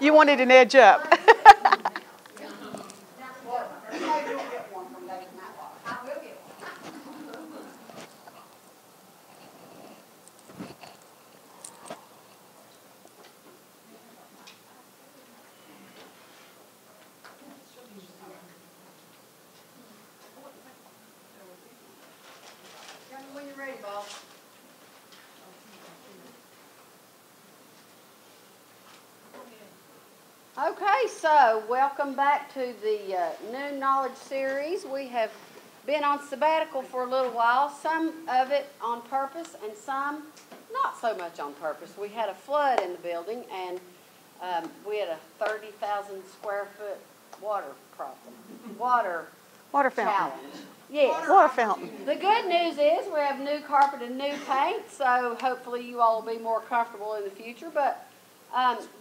You wanted an edge up. When you're ready, Bob. Okay, so welcome back to the New Knowledge series. We have been on sabbatical for a little while, some of it on purpose and some not so much on purpose. We had a flood in the building and we had a 30,000 square foot water problem. Water Fountain. challenge. Yes. Water fountain. The good news is we have new carpet and new paint, so hopefully you all will be more comfortable in the future. But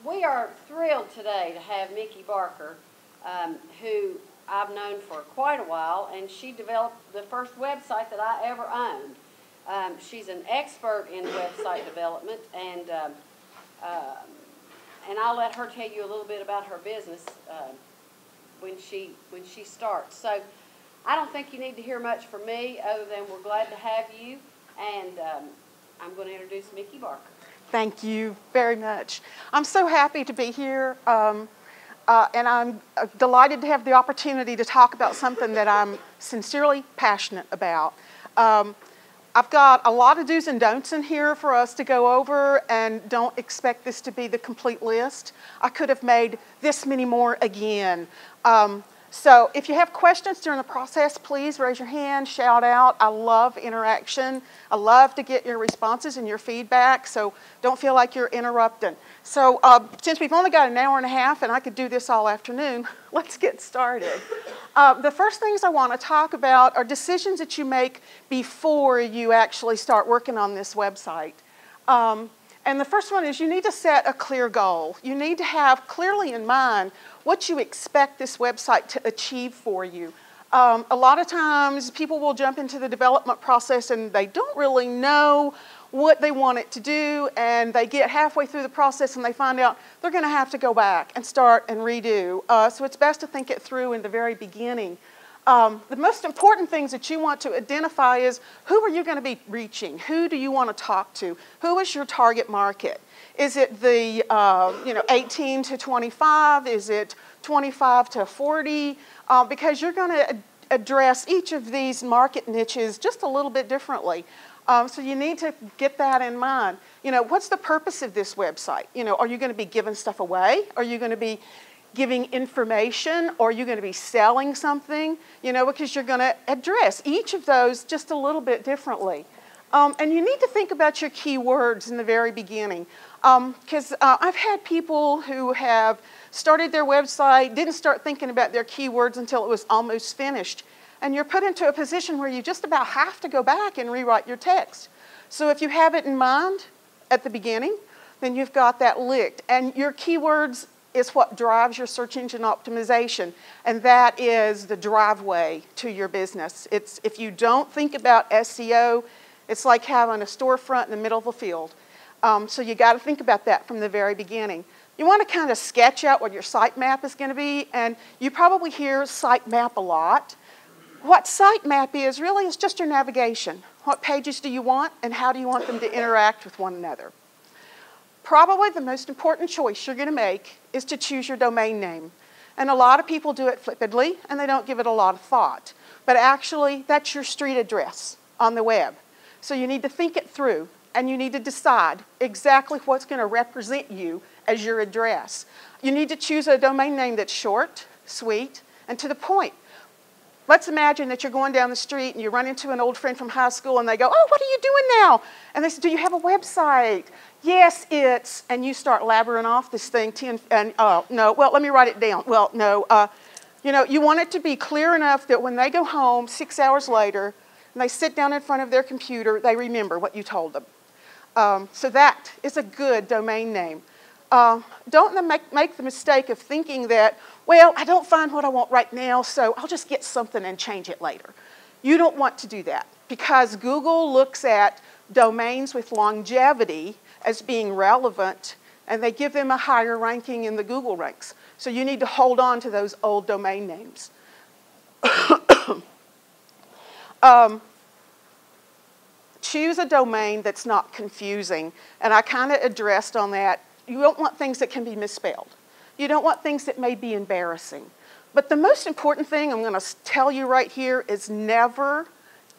we are thrilled today to have Mickey Barker, who I've known for quite a while, and she developed the first website that I ever owned. She's an expert in website development, and I'll let her tell you a little bit about her business when she starts. So I don't think you need to hear much from me other than we're glad to have you, and I'm going to introduce Mickey Barker. Thank you very much. I'm so happy to be here, and I'm delighted to have the opportunity to talk about something that I'm sincerely passionate about. I've got a lot of do's and don'ts in here for us to go over, and don't expect this to be the complete list. I could have made this many more again. So if you have questions during the process, please raise your hand, shout out. I love interaction. I love to get your responses and your feedback, so don't feel like you're interrupting. So since we've only got an hour and a half and I could do this all afternoon, let's get started. The first things I want to talk about are decisions that you make before you actually start working on this website. And the first one is you need to set a clear goal. You need to have clearly in mind what you expect this website to achieve for you. A lot of times people will jump into the development process and they don't really know what they want it to do, and they get halfway through the process and they find out they're going to have to go back and start and redo. So it's best to think it through in the very beginning. The most important things that you want to identify is who are you going to be reaching? Who do you want to talk to? Who is your target market? Is it the 18 to 25? Is it 25 to 40? Because you're going to address each of these market niches just a little bit differently. So you need to get that in mind. What's the purpose of this website? Are you going to be giving stuff away? Are you going to be giving information, or are you going to be selling something? Because you're going to address each of those just a little bit differently. And you need to think about your keywords in the very beginning. Because I've had people who have started their website, didn't start thinking about their keywords until it was almost finished. And you're put into a position where you just about have to go back and rewrite your text. So if you have it in mind at the beginning, then you've got that licked. And your keywords is what drives your search engine optimization, and that is the driveway to your business. If you don't think about SEO, it's like having a storefront in the middle of a field. So you got to think about that from the very beginning. You want to kind of sketch out what your sitemap is going to be, and you probably hear sitemap a lot. What sitemap is really is just your navigation. What pages do you want, and how do you want them to interact with one another? Probably the most important choice you're going to make is to choose your domain name. And a lot of people do it flippantly, and they don't give it a lot of thought. But actually, that's your street address on the web. So you need to think it through, and you need to decide exactly what's going to represent you as your address. You need to choose a domain name that's short, sweet, and to the point. Let's imagine that you're going down the street and you run into an old friend from high school and they go, "Oh, what are you doing now?" And they say, "Do you have a website?" "Yes, it's," and you start labbering off this thing, no, well, let me write it down. Well, no, you want it to be clear enough that when they go home 6 hours later and they sit down in front of their computer, they remember what you told them. So that is a good domain name. Don't make the mistake of thinking that, well, I don't find what I want right now, so I'll just get something and change it later. You don't want to do that, because Google looks at domains with longevity as being relevant and they give them a higher ranking in the Google ranks. So you need to hold on to those old domain names. Choose a domain that's not confusing, and I kind of addressed on that. You don't want things that can be misspelled. You don't want things that may be embarrassing. But the most important thing I'm going to tell you right here is never,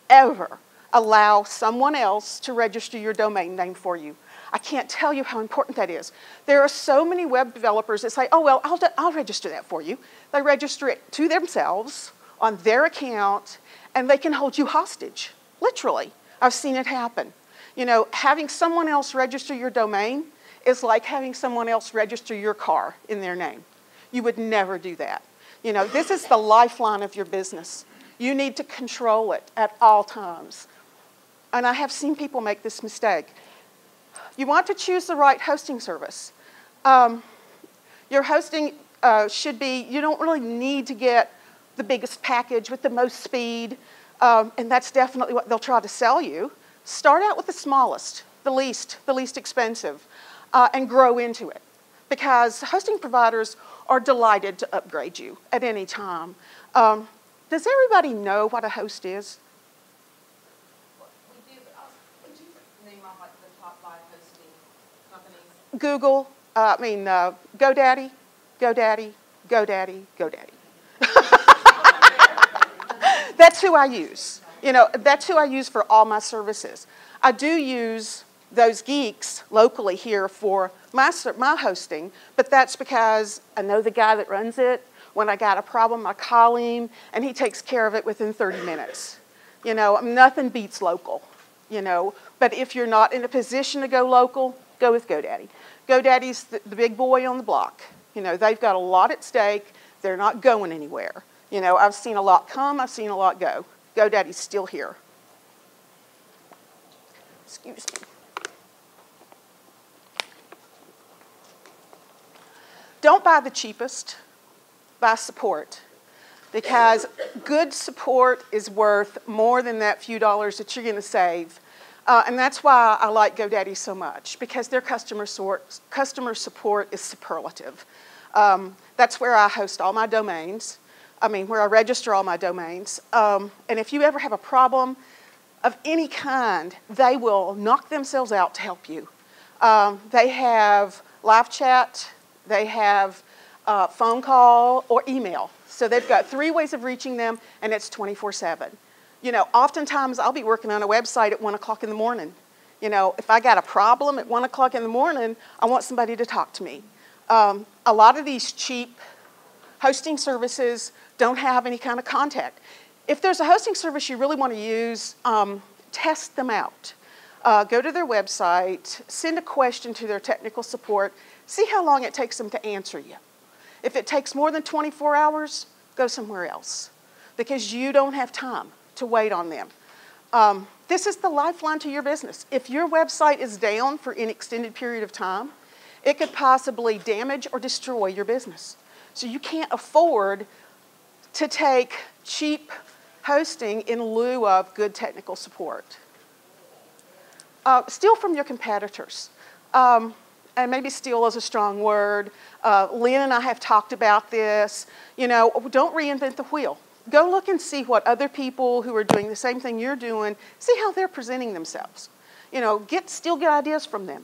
ever allow someone else to register your domain name for you. I can't tell you how important that is. There are so many web developers that say, oh, well, I'll register that for you. They register it to themselves on their account, and they can hold you hostage, literally. I've seen it happen. You know, having someone else register your domain is like having someone else register your car in their name. You would never do that. You know, this is the lifeline of your business. You need to control it at all times. And I have seen people make this mistake. You want to choose the right hosting service. Your hosting should be, you don't really need to get the biggest package with the most speed, and that's definitely what they'll try to sell you. Start out with the smallest, the least expensive, and grow into it. Because hosting providers are delighted to upgrade you at any time. Does everybody know what a host is? We do, but would you name off like the top 5 hosting companies? Google, GoDaddy, GoDaddy, GoDaddy, GoDaddy. That's who I use. You know, that's who I use for all my services. I do use those geeks locally here for my hosting, but that's because I know the guy that runs it. When I got a problem, I call him, and he takes care of it within 30 minutes. You know, nothing beats local, you know. But if you're not in a position to go local, go with GoDaddy. GoDaddy's the big boy on the block. You know, they've got a lot at stake. They're not going anywhere. You know, I've seen a lot come, I've seen a lot go. GoDaddy's still here. Excuse me. Don't buy the cheapest, buy support. Because good support is worth more than that few dollars that you're going to save. And that's why I like GoDaddy so much, because their customer support is superlative. That's where I host all my domains. Where I register all my domains. And if you ever have a problem of any kind, they will knock themselves out to help you. They have live chat, they have phone call, or email. So they've got 3 ways of reaching them, and it's 24/7. You know, oftentimes I'll be working on a website at 1 o'clock in the morning. You know, if I got a problem at 1 o'clock in the morning, I want somebody to talk to me. A lot of these cheap hosting services don't have any kind of contact. If there's a hosting service you really want to use, test them out. Go to their website, send a question to their technical support, see how long it takes them to answer you. If it takes more than 24 hours, go somewhere else, because you don't have time to wait on them. This is the lifeline to your business. If your website is down for an extended period of time, it could possibly damage or destroy your business. So you can't afford to take cheap hosting in lieu of good technical support. Steal from your competitors. And maybe steal is a strong word. Lynn and I have talked about this. You know, don't reinvent the wheel. Go look and see what other people who are doing the same thing you're doing, see how they're presenting themselves. You know, steal good ideas from them.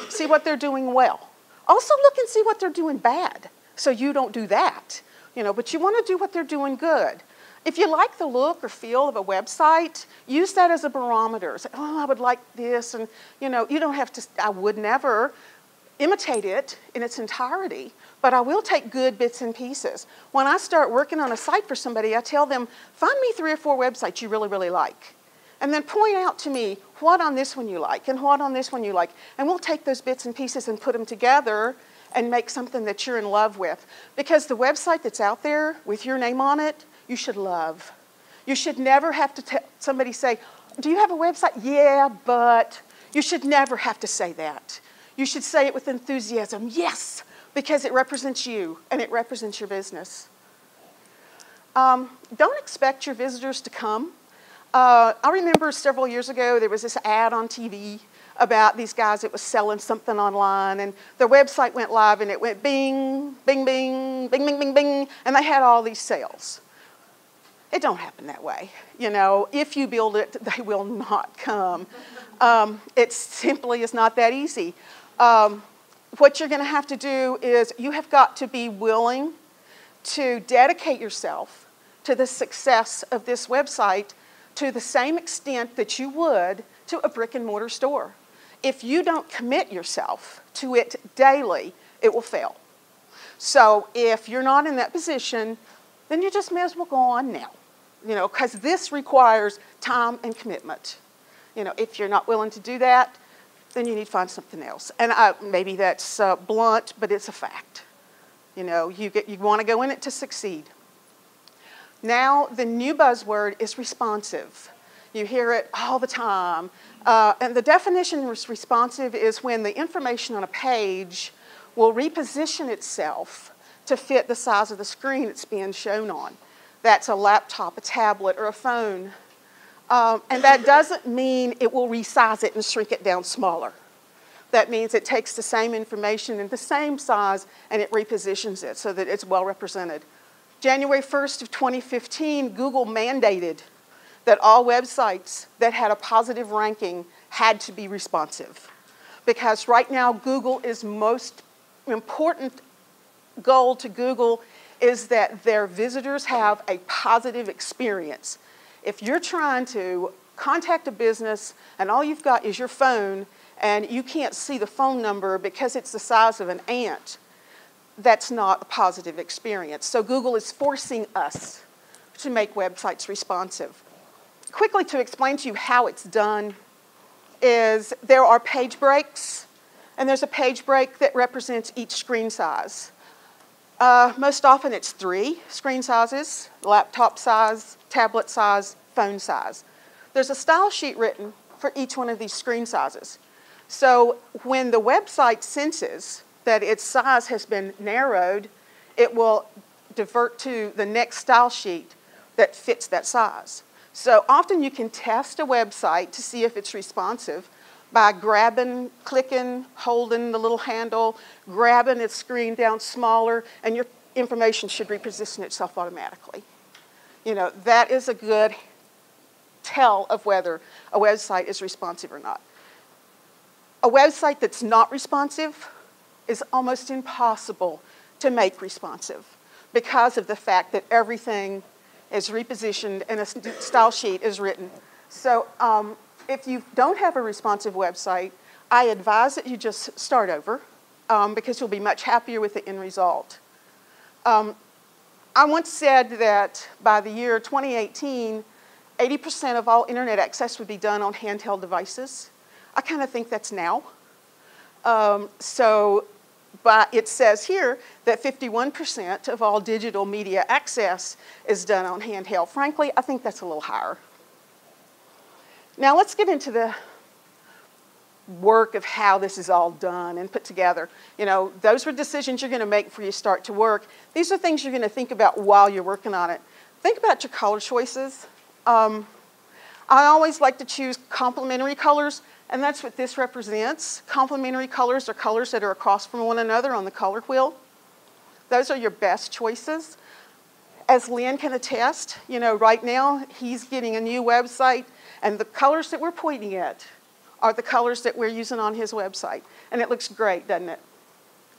See what they're doing well. Also look and see what they're doing bad, so you don't do that. You know, but you want to do what they're doing good. If you like the look or feel of a website, use that as a barometer. Say, oh, I would like this, and you know, you don't have to, I would never imitate it in its entirety, but I will take good bits and pieces. When I start working on a site for somebody, I tell them, find me 3 or 4 websites you really, really like. And then point out to me what on this one you like and what on this one you like. And we'll take those bits and pieces and put them together and make something that you're in love with. Because the website that's out there with your name on it, you should love. You should never have to somebody say, do you have a website? Yeah, but. You should never have to say that. You should say it with enthusiasm. Yes, because it represents you and it represents your business. Don't expect your visitors to come. I remember several years ago there was this ad on TV about these guys that was selling something online, and their website went live, and it went bing, bing, bing, bing, bing, bing, bing, and they had all these sales. It don't happen that way. You know, if you build it, they will not come. It simply is not that easy. What you're going to have to do is you have got to be willing to dedicate yourself to the success of this website to the same extent that you would to a brick and mortar store. If you don't commit yourself to it daily, it will fail. So if you're not in that position, then you just may as well go on now, you know, because this requires time and commitment. You know, if you're not willing to do that, then you need to find something else. And maybe that's blunt, but it's a fact. You know, you want to go in it to succeed. Now, the new buzzword is responsive. You hear it all the time. And the definition of responsive is when the information on a page will reposition itself to fit the size of the screen it's being shown on. That's a laptop, a tablet, or a phone. And that doesn't mean it will resize it and shrink it down smaller. That means it takes the same information in the same size and it repositions it so that it's well represented. January 1st of 2015, Google mandated that all websites that had a positive ranking had to be responsive. Because right now, Google is most important goal to Google is that their visitors have a positive experience. If you're trying to contact a business and all you've got is your phone and you can't see the phone number because it's the size of an ant, that's not a positive experience. So Google is forcing us to make websites responsive. Quickly to explain to you how it's done is there are page breaks, and there's a page break that represents each screen size. Most often it's 3 screen sizes: laptop size, tablet size, phone size. There's a style sheet written for each one of these screen sizes. So when the website senses that its size has been narrowed, it will divert to the next style sheet that fits that size. So often you can test a website to see if it's responsive by grabbing, clicking, holding the little handle, grabbing its screen down smaller, and your information should reposition itself automatically. You know, that is a good tell of whether a website is responsive or not. A website that's not responsive is almost impossible to make responsive because of the fact that everything is repositioned and a style sheet is written. So if you don't have a responsive website, I advise that you just start over because you'll be much happier with the end result. I once said that by the year 2018, 80% of all internet access would be done on handheld devices. I kind of think that's now. But it says here that 51% of all digital media access is done on handheld. Frankly, I think that's a little higher. Now let's get into the work of how this is all done and put together. You know, those are decisions you're going to make before you start to work. These are things you're going to think about while you're working on it. Think about your color choices. I always like to choose complementary colors, and that's what this represents. Complementary colors are colors that are across from one another on the color wheel. Those are your best choices. As Lynn can attest, you know, right now he's getting a new website, and the colors that we're pointing at are the colors that we're using on his website. And it looks great, doesn't it?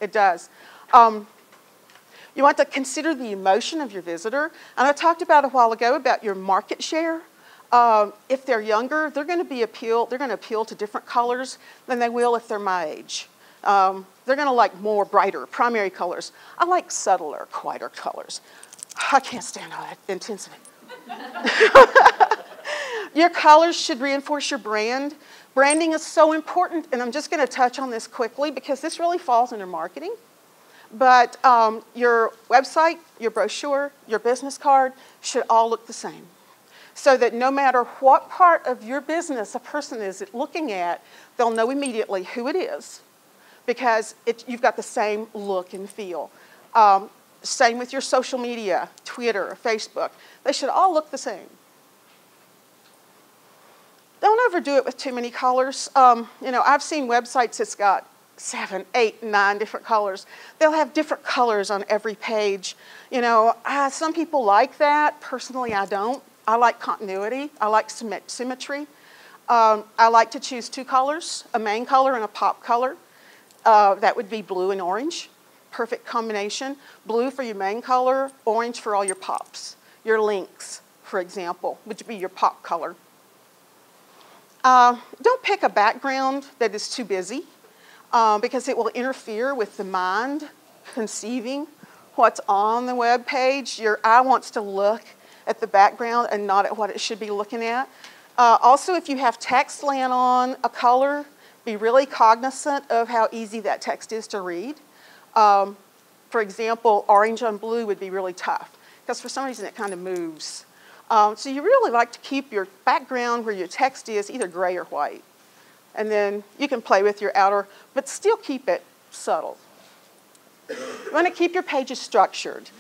It does. You want to consider the emotion of your visitor. And I talked about a while ago about your market share. If they're younger, they're going to appeal to different colors than they will if they're my age. They're going to like more brighter primary colors. I like subtler, quieter colors. I can't stand all that intensity. Your colors should reinforce your brand. Branding is so important, and I'm just going to touch on this quickly because this really falls under marketing. But your website, your brochure, your business card should all look the same, so that no matter what part of your business a person is looking at, they'll know immediately who it is because you've got the same look and feel. Same with your social media, Twitter, Facebook. They should all look the same. Don't overdo it with too many colors. You know, I've seen websites that's got 7, 8, 9 different colors. They'll have different colors on every page. You know, some people like that. Personally, I don't. I like continuity. I like symmetry. I like to choose 2 colors, a main color and a pop color. That would be blue and orange. Perfect combination. Blue for your main color, orange for all your pops. Your links, for example, would be your pop color. Don't pick a background that is too busy because it will interfere with the mind conceiving what's on the web page. Your eye wants to look at the background and not at what it should be looking at. Also, if you have text laying on a color, be really cognizant of how easy that text is to read. For example, orange on blue would be really tough because for some reason it kind of moves. So you really like to keep your background where your text is either gray or white. And then you can play with your outer, but still keep it subtle. You want to keep your pages structured.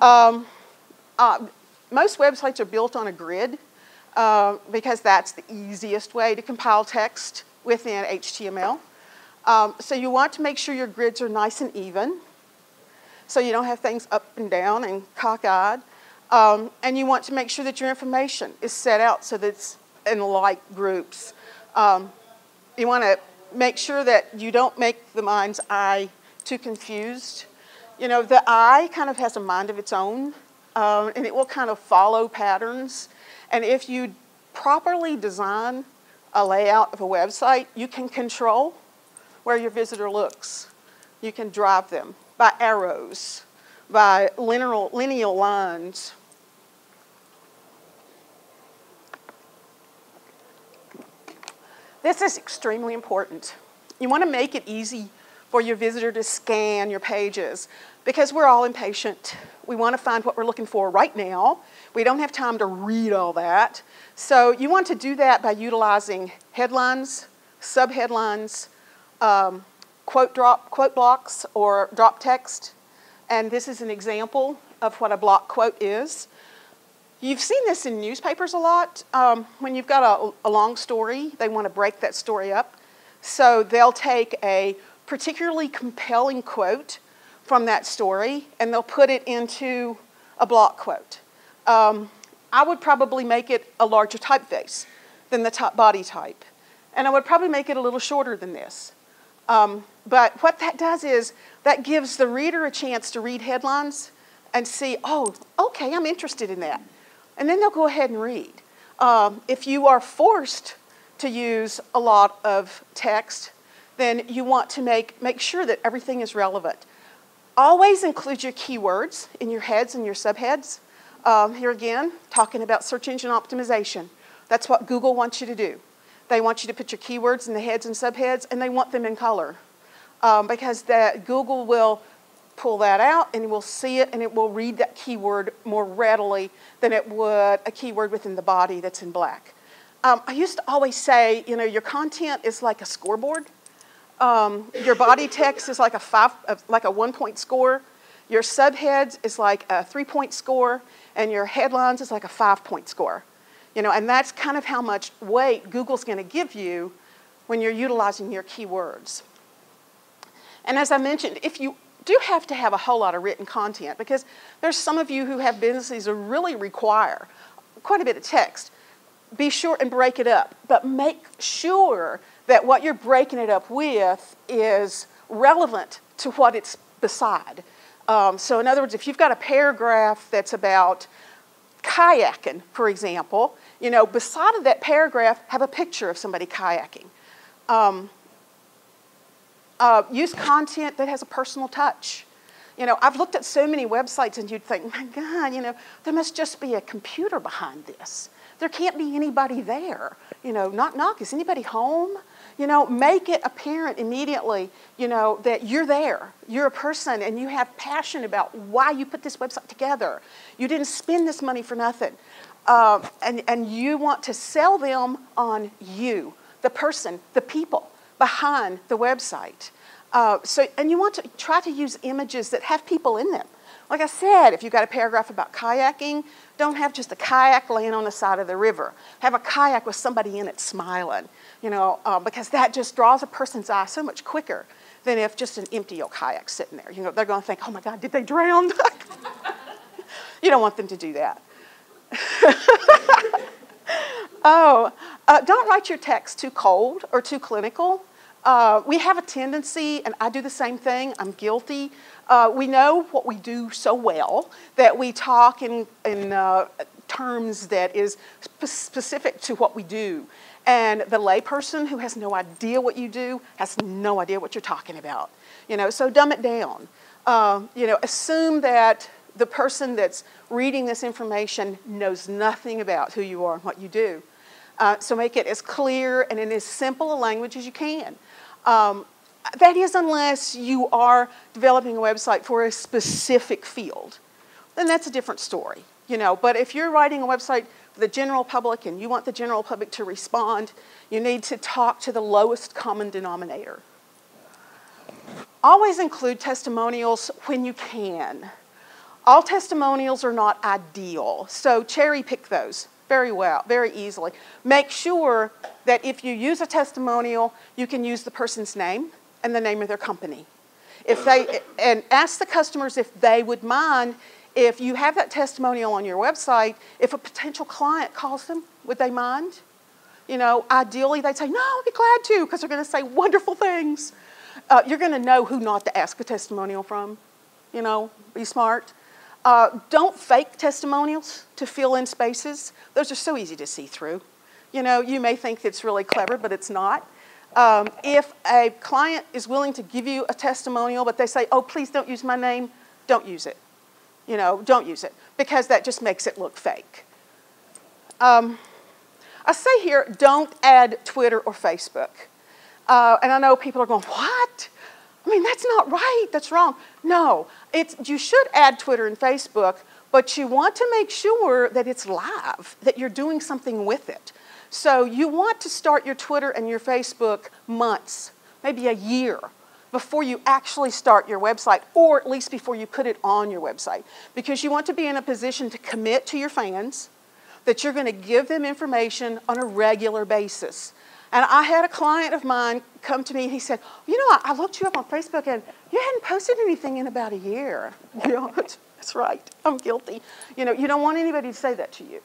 Most websites are built on a grid because that's the easiest way to compile text within HTML. So you want to make sure your grids are nice and even so you don't have things up and down and cockeyed. And you want to make sure that your information is set out so that it's in like groups. You want to make sure that you don't make the mind's eye too confused. You know, the eye kind of has a mind of its own, and it will kind of follow patterns. And if you properly design a layout of a website, you can control where your visitor looks. You can drive them by arrows, by linear lines. This is extremely important. You want to make it easy for your visitor to scan your pages because we're all impatient. We want to find what we're looking for right now. We don't have time to read all that. So you want to do that by utilizing headlines, subheadlines, quote blocks or drop text. And this is an example of what a block quote is. You've seen this in newspapers a lot. When you've got a long story, they want to break that story up. So they'll take a particularly compelling quote from that story and they'll put it into a block quote. I would probably make it a larger typeface than the top body type. And I would probably make it a little shorter than this. But what that does is that gives the reader a chance to read headlines and see, oh, okay, I'm interested in that. And then they'll go ahead and read. If you are forced to use a lot of text, then you want to make sure that everything is relevant. Always include your keywords in your heads and your subheads. Here again, talking about search engine optimization. That's what Google wants you to do. They want you to put your keywords in the heads and subheads, and they want them in color. Because Google will pull that out, and we'll see it, and it will read that keyword more readily than it would a keyword within the body that's in black. I used to always say, you know, your content is like a scoreboard. Your body text is like a 1-point score. Your subheads is like a 3-point score, and your headlines is like a 5-point score. You know, and that's kind of how much weight Google's going to give you when you're utilizing your keywords. And as I mentioned, if you do have to have a whole lot of written content, because there's some of you who have businesses that really require quite a bit of text, be sure and break it up. But make sure that what you're breaking it up with is relevant to what it's beside. So in other words, if you've got a paragraph that's about kayaking, for example, you know, beside of that paragraph, have a picture of somebody kayaking. Use content that has a personal touch. You know, I've looked at so many websites and you'd think, my God, you know, there must just be a computer behind this. There can't be anybody there. You know, knock, knock, is anybody home? You know, make it apparent immediately, you know, that you're there. You're a person and you have passion about why you put this website together. You didn't spend this money for nothing. And you want to sell them on you, the person, the people behind the website. And you want to try to use images that have people in them. Like I said, if you've got a paragraph about kayaking, don't have just a kayak laying on the side of the river. Have a kayak with somebody in it smiling, because that just draws a person's eye so much quicker than if just an empty old kayak sitting there. They're going to think, oh my God, did they drown? You don't want them to do that. Don't write your text too cold or too clinical. We have a tendency, and I do the same thing, I'm guilty. We know what we do so well that we talk in terms that is specific to what we do. And the layperson who has no idea what you do has no idea what you're talking about. So dumb it down. Assume that the person that's reading this information knows nothing about who you are and what you do. So make it as clear and in as simple a language as you can. That is, unless you are developing a website for a specific field. Then that's a different story. But if you're writing a website for the general public and you want the general public to respond, you need to talk to the lowest common denominator. Always include testimonials when you can. All testimonials are not ideal, so cherry pick those very well, very easily. Make sure that if you use a testimonial, you can use the person's name and the name of their company. And ask the customers if they would mind, if you have that testimonial on your website, if a potential client calls them, would they mind? Ideally they'd say, no, I'd be glad to, because they're going to say wonderful things. You're going to know who not to ask a testimonial from. Be smart. Don't fake testimonials to fill in spaces. Those are so easy to see through. You may think it's really clever, but it's not. If a client is willing to give you a testimonial, but they say, oh, please don't use my name, don't use it. Don't use it, because that just makes it look fake. I say here, don't add Twitter or Facebook. And I know people are going, what? That's not right, that's wrong. No, you should add Twitter and Facebook, but you want to make sure that it's live, that you're doing something with it. So you want to start your Twitter and your Facebook months, maybe a year, before you actually start your website, or at least before you put it on your website. Because you want to be in a position to commit to your fans that you're going to give them information on a regular basis. And I had a client of mine come to me and he said, I looked you up on Facebook and you hadn't posted anything in about a year. That's right, I'm guilty. You don't want anybody to say that to you.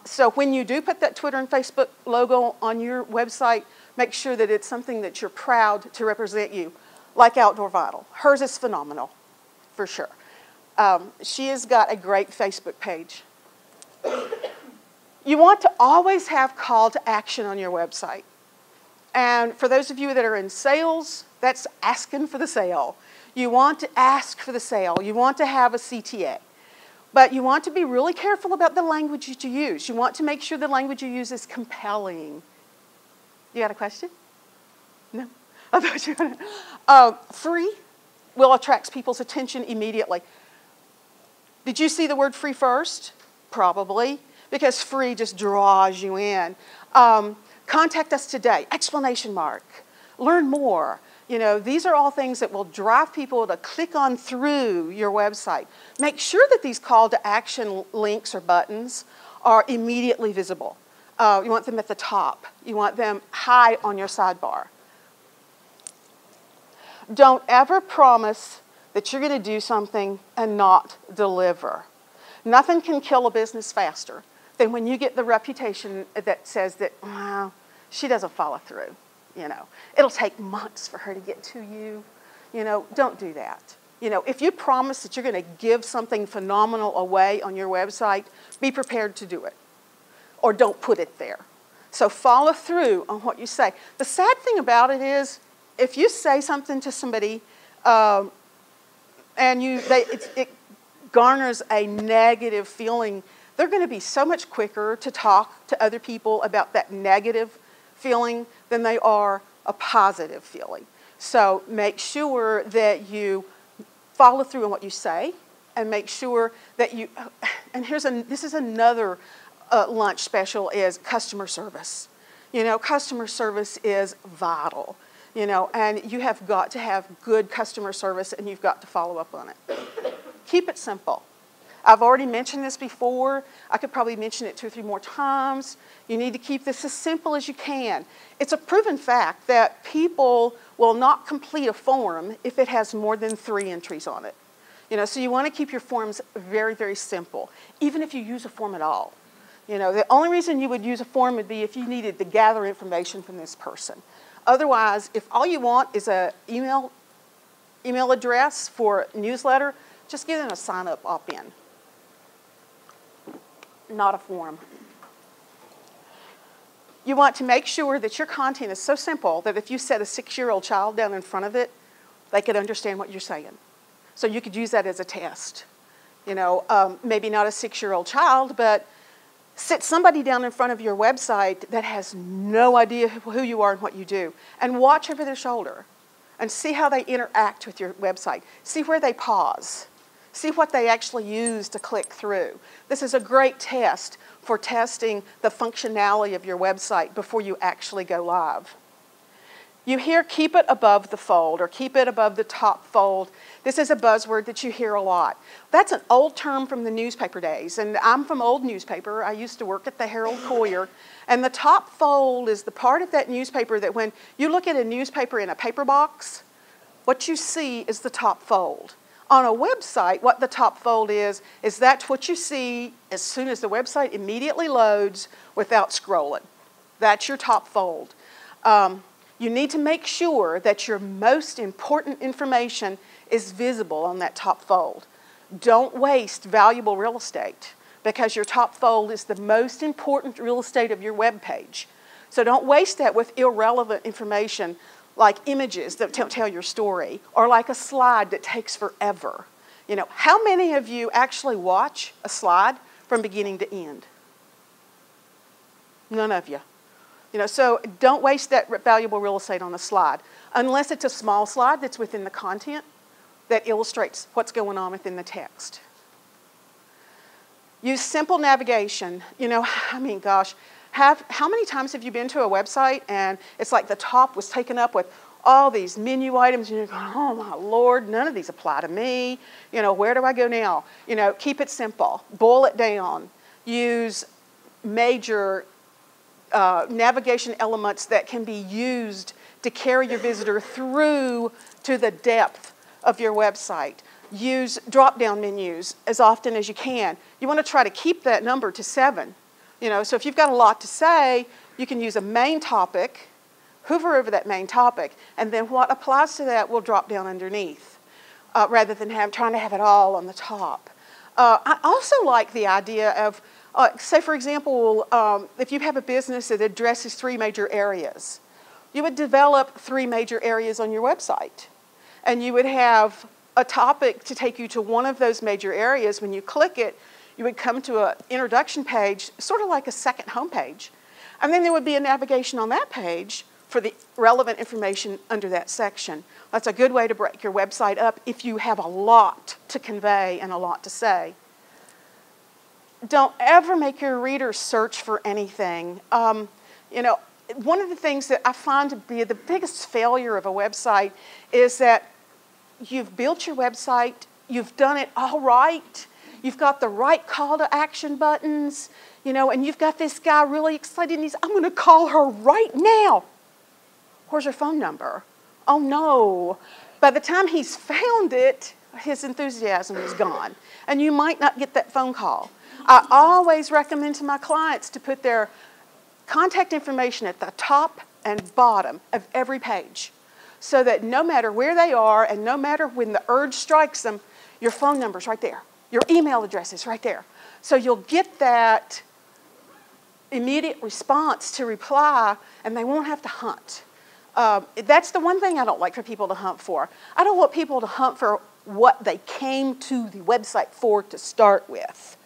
So when you do put that Twitter and Facebook logo on your website, make sure that it's something that you're proud to represent you, like Outdoor Vital. Hers is phenomenal, for sure. She has got a great Facebook page. You want to always have call to action on your website. And for those of you that are in sales, that's asking for the sale. You want to ask for the sale. You want to have a CTA. But you want to be really careful about the language that you use. You want to make sure the language you use is compelling. You got a question? No? I thought you were going to. Free will attract people's attention immediately. Did you see the word free first? Probably, because free just draws you in. Contact us today, exclamation mark. Learn more. These are all things that will drive people to click on through your website. Make sure that these call to action links or buttons are immediately visible. You want them at the top. You want them high on your sidebar. Don't ever promise that you're going to do something and not deliver. Nothing can kill a business faster than when you get the reputation that says that, well, she doesn't follow through. It'll take months for her to get to you. Don't do that. If you promise that you're going to give something phenomenal away on your website, be prepared to do it. Or don't put it there. So follow through on what you say. The sad thing about it is, if you say something to somebody and it garners a negative feeling, they're going to be so much quicker to talk to other people about that negative feeling than they are a positive feeling. So make sure that you follow through on what you say, and make sure that you, and this is another lunch special, is customer service. Customer service is vital, and you have got to have good customer service, and you've got to follow up on it. Keep it simple. I've already mentioned this before. I could probably mention it 2 or 3 more times. You need to keep this as simple as you can. It's a proven fact that people will not complete a form if it has more than 3 entries on it. So you want to keep your forms very, very simple, even if you use a form at all. The only reason you would use a form would be if you needed to gather information from this person. Otherwise, if all you want is an email address for a newsletter, just give them a sign-up opt-in. Not a form. You want to make sure that your content is so simple that if you set a 6-year-old child down in front of it, they could understand what you're saying. So you could use that as a test. Maybe not a 6-year-old child, but sit somebody down in front of your website that has no idea who you are and what you do, and watch over their shoulder and see how they interact with your website. See where they pause. See what they actually use to click through. This is a great test for testing the functionality of your website before you actually go live. You hear keep it above the fold or keep it above the top fold. This is a buzzword that you hear a lot. That's an old term from the newspaper days, and I'm from old newspaper. I used to work at the Herald-Courier, and the top fold is the part of that newspaper that when you look at a newspaper in a paper box, what you see is the top fold. On a website, what the top fold is that's what you see as soon as the website immediately loads without scrolling. That's your top fold. You need to make sure that your most important information is visible on that top fold. Don't waste valuable real estate because your top fold is the most important real estate of your web page. So don't waste that with irrelevant information like images that don't tell your story, or like a slide that takes forever. How many of you actually watch a slide from beginning to end? None of you. So don't waste that valuable real estate on a slide, unless it's a small slide that's within the content that illustrates what's going on within the text. Use simple navigation. Gosh, how many times have you been to a website and it's like the top was taken up with all these menu items and you're going, oh my Lord, none of these apply to me. Where do I go now? Keep it simple. Boil it down. Use major navigation elements that can be used to carry your visitor through to the depth of your website. Use drop-down menus as often as you can. You want to try to keep that number to 7. So if you've got a lot to say, you can use a main topic, hover over that main topic, and then what applies to that will drop down underneath, rather than trying to have it all on the top. I also like the idea of, say for example, if you have a business that addresses 3 major areas, you would develop 3 major areas on your website. And you would have a topic to take you to one of those major areas. When you click it, you would come to an introduction page, sort of like a second homepage. And then there would be a navigation on that page for the relevant information under that section. That's a good way to break your website up if you have a lot to convey and a lot to say. Don't ever make your readers search for anything. One of the things that I find to be the biggest failure of a website is that you've built your website, you've done it all right, you've got the right call to action buttons, and you've got this guy really excited and I'm going to call her right now. Where's her phone number? Oh no. By the time he's found it, his enthusiasm is gone. And you might not get that phone call. I always recommend to my clients to put their contact information at the top and bottom of every page, so that no matter where they are and no matter when the urge strikes them, your phone number's right there. Your email address is right there. So you'll get that immediate response to reply and they won't have to hunt. That's the one thing I don't like for people to hunt for. I don't want people to hunt for what they came to the website for to start with.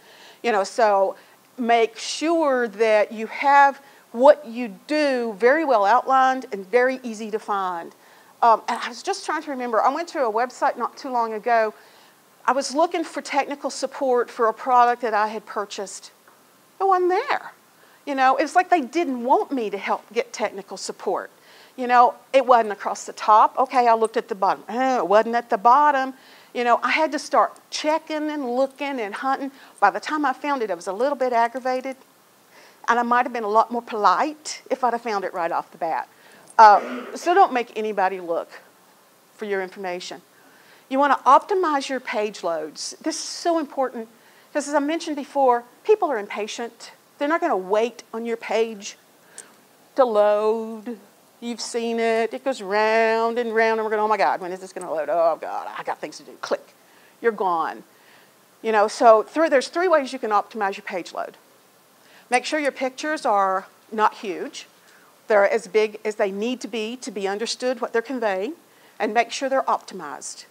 So make sure that you have what you do very well outlined and very easy to find. And I was just trying to remember, I went to a website not too long ago. I was looking for technical support for a product that I had purchased. It wasn't there. It's like they didn't want me to help get technical support. It wasn't across the top. Okay, I looked at the bottom. It wasn't at the bottom. You know, I had to start checking and looking and hunting. By the time I found it, I was a little bit aggravated. And I might have been a lot more polite if I'd have found it right off the bat. So don't make anybody look for your information. You want to optimize your page loads. This is so important because, as I mentioned before, people are impatient. They're not going to wait on your page to load. You've seen it. It goes round and round, and we're going, oh, my God, when is this going to load? Oh, God, I got things to do. Click. You're gone. You know, so there's 3 ways you can optimize your page load. Make sure your pictures are not huge. They're as big as they need to be understood what they're conveying, and make sure they're optimized.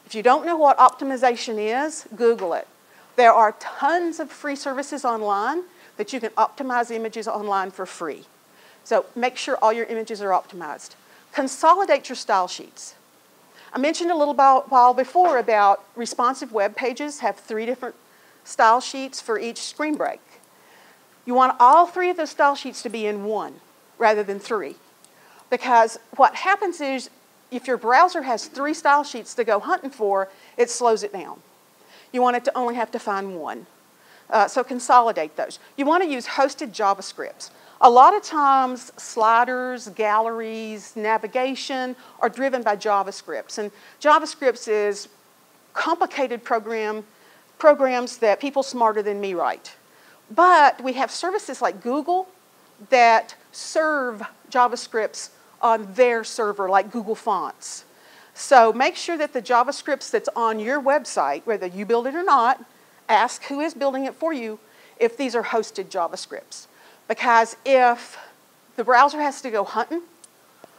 If you don't know what optimization is, Google it. There are tons of free services online that you can optimize images online for free. So make sure all your images are optimized. Consolidate your style sheets. I mentioned a little while before about responsive web pages have 3 different style sheets for each screen break. You want all 3 of those style sheets to be in one rather than 3. Because what happens is if your browser has 3 style sheets to go hunting for, it slows it down. You want it to only have to find one. So consolidate those. You want to use hosted JavaScripts. A lot of times, sliders, galleries, navigation are driven by JavaScripts. And JavaScripts is complicated programs that people smarter than me write. But we have services like Google that serve JavaScripts on their server, like Google Fonts. So make sure that the JavaScripts that's on your website, whether you build it or not, ask who is building it for you if these are hosted JavaScripts. Because if the browser has to go hunting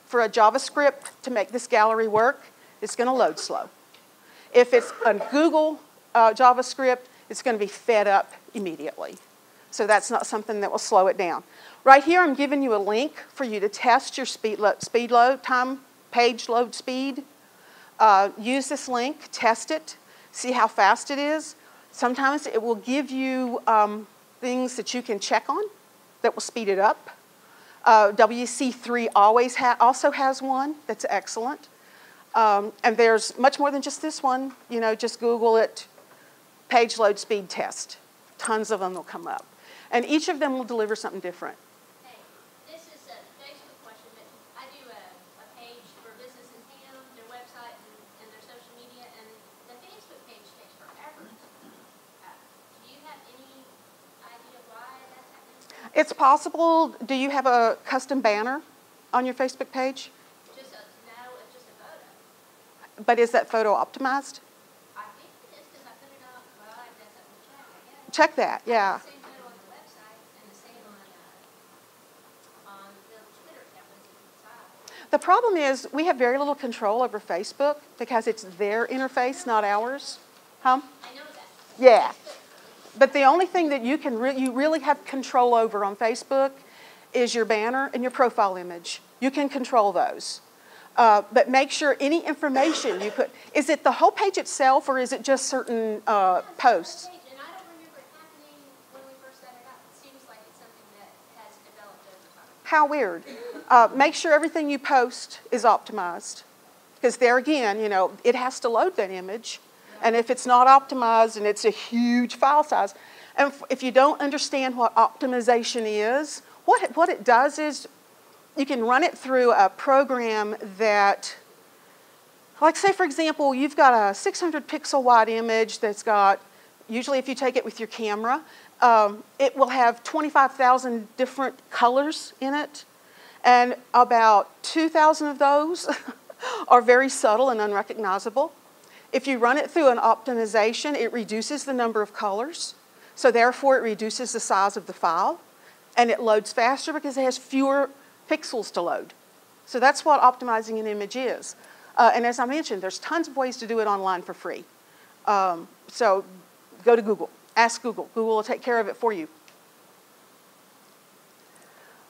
for a JavaScript to make this gallery work, it's going to load slow. If it's a Google JavaScript, it's going to be fed up immediately. So that's not something that will slow it down. Right here, I'm giving you a link for you to test your page load speed. Use this link, test it, see how fast it is. Sometimes it will give you things that you can check on that will speed it up. WC3 also has one that's excellent. And there's much more than just this one. You know, just Google it, page load speed test. Tons of them will come up. And each of them will deliver something different. Hey, this is a Facebook question, but I do a page for business in town, their website and their social media, and the Facebook page takes forever. Do you have any idea why that's happening? It's possible. Do you have a custom banner on your Facebook page? No, it's just a photo. But is that photo optimized? I think it is because I put it up. Well, I guess I can check, I guess. Check that, yeah. The same photo on the website and the same on the Twitter account inside. The problem is we have very little control over Facebook because it's their interface, not ours. Huh? I know that. Yeah. But the only thing that you really have control over on Facebook is your banner and your profile image. You can control those. But make sure any information you put, is it the whole page itself or is it just certain posts? And I don't remember it happening when we first set it up. It seems like it's something that has developed over time. How weird. Make sure everything you post is optimized. Because there again, you know, it has to load that image. And if it's not optimized and it's a huge file size, and if you don't understand what optimization is, what it does is you can run it through a program that, like say for example, you've got a 600 pixel wide image that's got, usually if you take it with your camera, it will have 25,000 different colors in it. And about 2,000 of those are very subtle and unrecognizable. If you run it through an optimization, it reduces the number of colors. So therefore, it reduces the size of the file. And it loads faster because it has fewer pixels to load. So that's what optimizing an image is. And as I mentioned, there's tons of ways to do it online for free. So go to Google. Ask Google. Google will take care of it for you.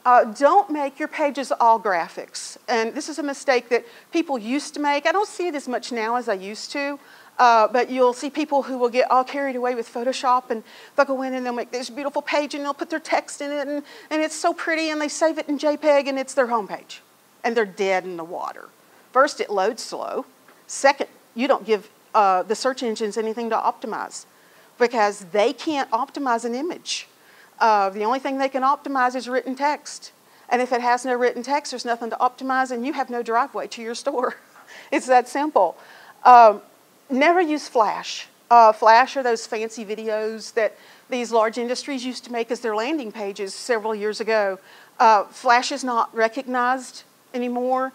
Don't make your pages all graphics. And this is a mistake that people used to make. I don't see it as much now as I used to. But you'll see people who will get all carried away with Photoshop and they'll go in and they'll make this beautiful page and they'll put their text in it and it's so pretty and they save it in JPEG and it's their homepage. And they're dead in the water. First, it loads slow. Second, you don't give the search engines anything to optimize because they can't optimize an image. The only thing they can optimize is written text. And if it has no written text, there's nothing to optimize, and you have no driveway to your store. It's that simple. Never use Flash. Flash are those fancy videos that these large industries used to make as their landing pages several years ago. Flash is not recognized anymore.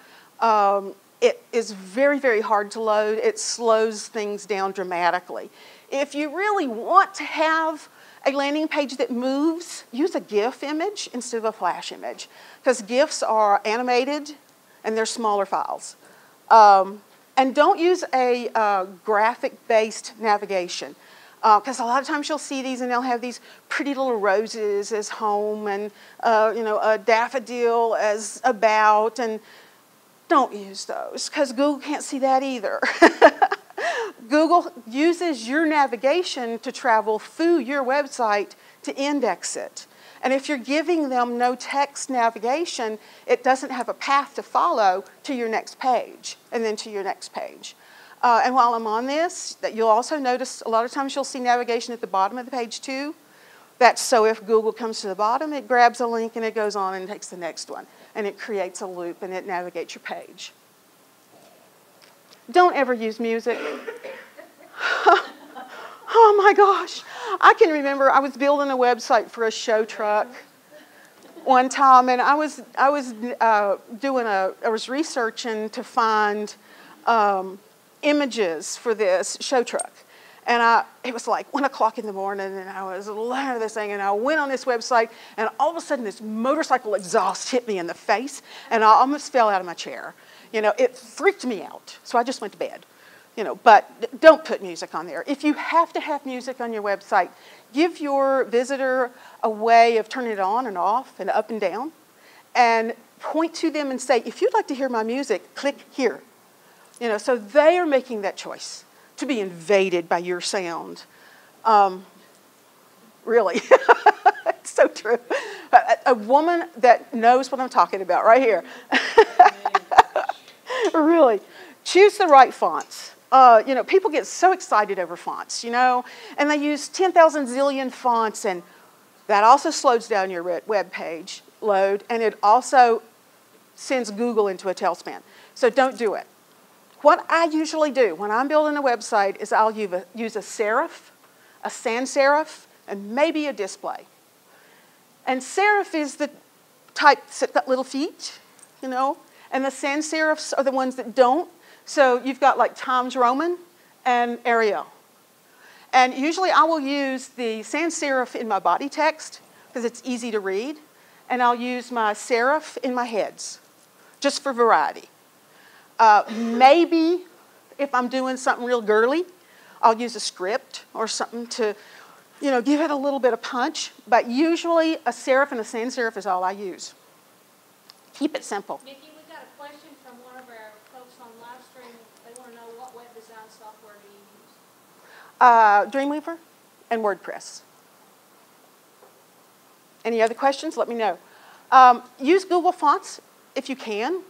It is very, very hard to load. It slows things down dramatically. If you really want to have a landing page that moves, use a GIF image instead of a Flash image, because GIFs are animated and they're smaller files. And don't use a graphic-based navigation, because a lot of times you'll see these and they'll have these pretty little roses as home and a daffodil as about, and don't use those because Google can't see that either. Google uses your navigation to travel through your website to index it. And if you're giving them no text navigation, it doesn't have a path to follow to your next page and then to your next page. And while I'm on this, that you'll also notice a lot of times you'll see navigation at the bottom of the page too. That's so if Google comes to the bottom, it grabs a link and it goes on and takes the next one. And it creates a loop and it navigates your page. Don't ever use music. Oh my gosh. I can remember I was building a website for a show truck one time, and I was researching to find images for this show truck. And it was like 1 o'clock in the morning, and I was looking at this thing, and I went on this website, and all of a sudden this motorcycle exhaust hit me in the face, and I almost fell out of my chair. It freaked me out, so I just went to bed. But don't put music on there. If you have to have music on your website, give your visitor a way of turning it on and off and up and down, and point to them and say, if you'd like to hear my music, click here. So they are making that choice to be invaded by your sound. Really, it's so true. A woman that knows what I'm talking about right here. Really, choose the right fonts. People get so excited over fonts, and they use 10,000 zillion fonts, and that also slows down your web page load, and it also sends Google into a tailspin. So don't do it. What I usually do when I'm building a website is I'll use a serif, a sans serif, and maybe a display. And serif is the type that's got little feet, and the sans serifs are the ones that don't. So you've got like Times Roman and Arial. And usually I will use the sans serif in my body text because it's easy to read. And I'll use my serif in my heads, just for variety. Maybe if I'm doing something real girly, I'll use a script or something to, give it a little bit of punch. But usually a serif and a sans serif is all I use. Keep it simple. Nikki, we got a question from one of our folks on live stream. They want to know what web design software do you use? Dreamweaver and WordPress. Any other questions? Let me know. Use Google Fonts if you can,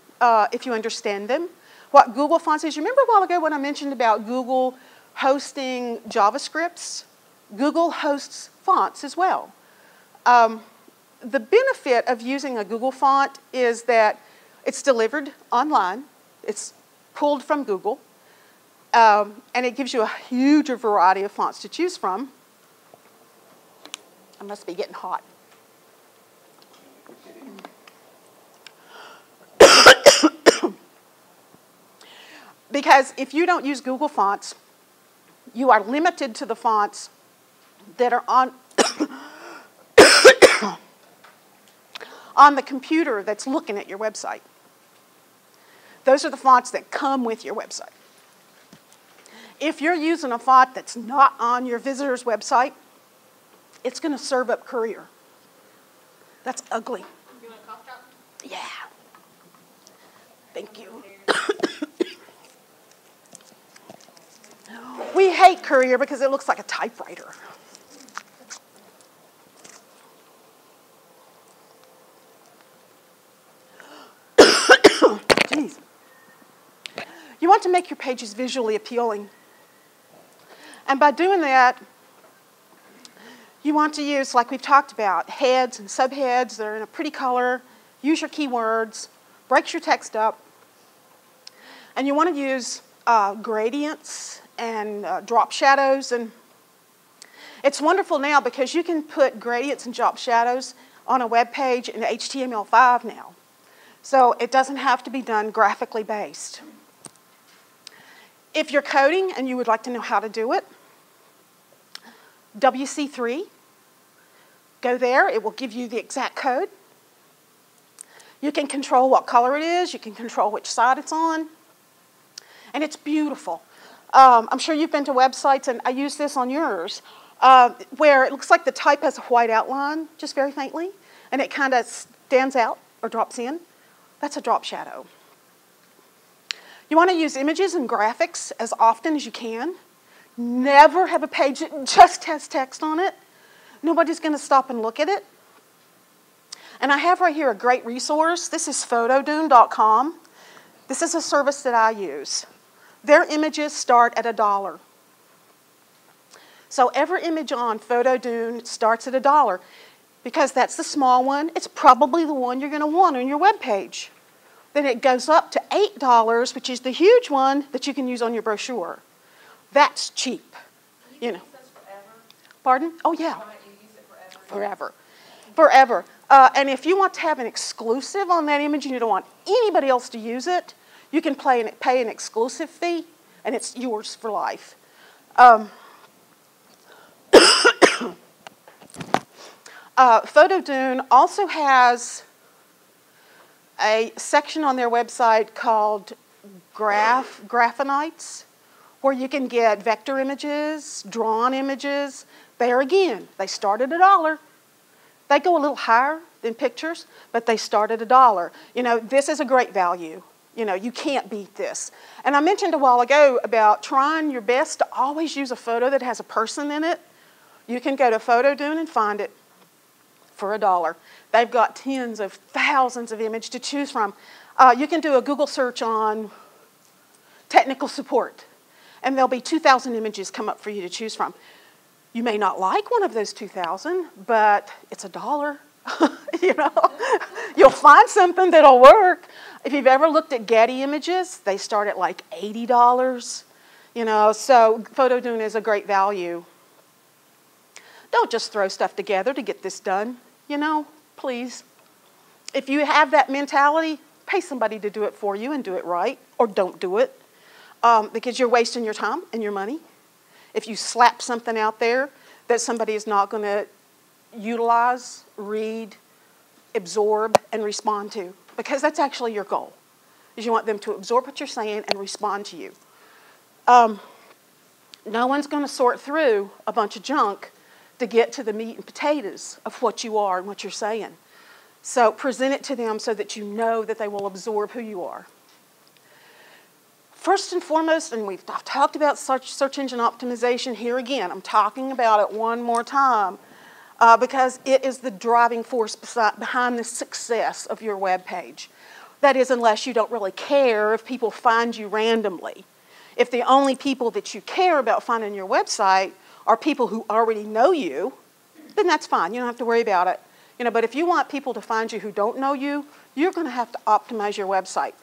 if you understand them. What Google Fonts is, you remember a while ago when I mentioned about Google hosting JavaScripts? Google hosts fonts as well. The benefit of using a Google font is that it's delivered online. It's pulled from Google. And it gives you a huge variety of fonts to choose from. I must be getting hot. Because if you don't use Google Fonts, you are limited to the fonts that are on, on the computer that's looking at your website. Those are the fonts that come with your website. If you're using a font that's not on your visitor's website, it's going to serve up Courier. That's ugly. You want a cough drop? Yeah. Thank you. We hate Courier because it looks like a typewriter. Jeez. You want to make your pages visually appealing. And by doing that, you want to use, like we've talked about, heads and subheads that are in a pretty color. Use your keywords, breaks your text up. And you want to use gradients and drop shadows. And it's wonderful now because you can put gradients and drop shadows on a web page in HTML5 now. So it doesn't have to be done graphically based. If you're coding and you would like to know how to do it, WC3, go there. It will give you the exact code. You can control what color it is. You can control which side it's on. And it's beautiful. I'm sure you've been to websites, and I use this on yours, where it looks like the type has a white outline, just very faintly, and it kind of stands out or drops in. That's a drop shadow. You want to use images and graphics as often as you can. Never have a page that just has text on it. Nobody's going to stop and look at it. And I have right here a great resource. This is photodune.com. This is a service that I use. Their images start at $1. So every image on Photodune starts at $1 because that's the small one. It's probably the one you're going to want on your web page. Then it goes up to $8, which is the huge one that you can use on your brochure. That's cheap. You know. Use this forever? Pardon? Oh, yeah. Might you use it Forever. Forever. And if you want to have an exclusive on that image and you don't want anybody else to use it, you can pay an exclusive fee, and it's yours for life. Photodune also has a section on their website called Graphonites, where you can get vector images, drawn images. There again, they start at $1. They go a little higher than pictures, but they start at $1. You know, this is a great value. You know, you can't beat this. And I mentioned a while ago about trying your best to always use a photo that has a person in it. You can go to Photodune and find it for $1. They've got tens of thousands of images to choose from. You can do a Google search on technical support, and there'll be 2,000 images come up for you to choose from. You may not like one of those 2,000, but it's $1. You know, you'll find something that'll work. If you've ever looked at Getty images, they start at like $80. You know, so Photodune is a great value. Don't just throw stuff together to get this done. You know, please. If you have that mentality, pay somebody to do it for you and do it right, or don't do it, because you're wasting your time and your money. If you slap something out there that somebody is not going to utilize, read, absorb, and respond to, because that's actually your goal, is you want them to absorb what you're saying and respond to you. No one's going to sort through a bunch of junk to get to the meat and potatoes of what you are and what you're saying. So present it to them so that you know that they will absorb who you are. First and foremost, and I've talked about search engine optimization here again. I'm talking about it one more time because it is the driving force behind the success of your web page. That is, unless you don't really care if people find you randomly. If the only people that you care about finding your website are people who already know you, then that's fine. You don't have to worry about it. You know, but if you want people to find you who don't know you, you're going to have to optimize your website.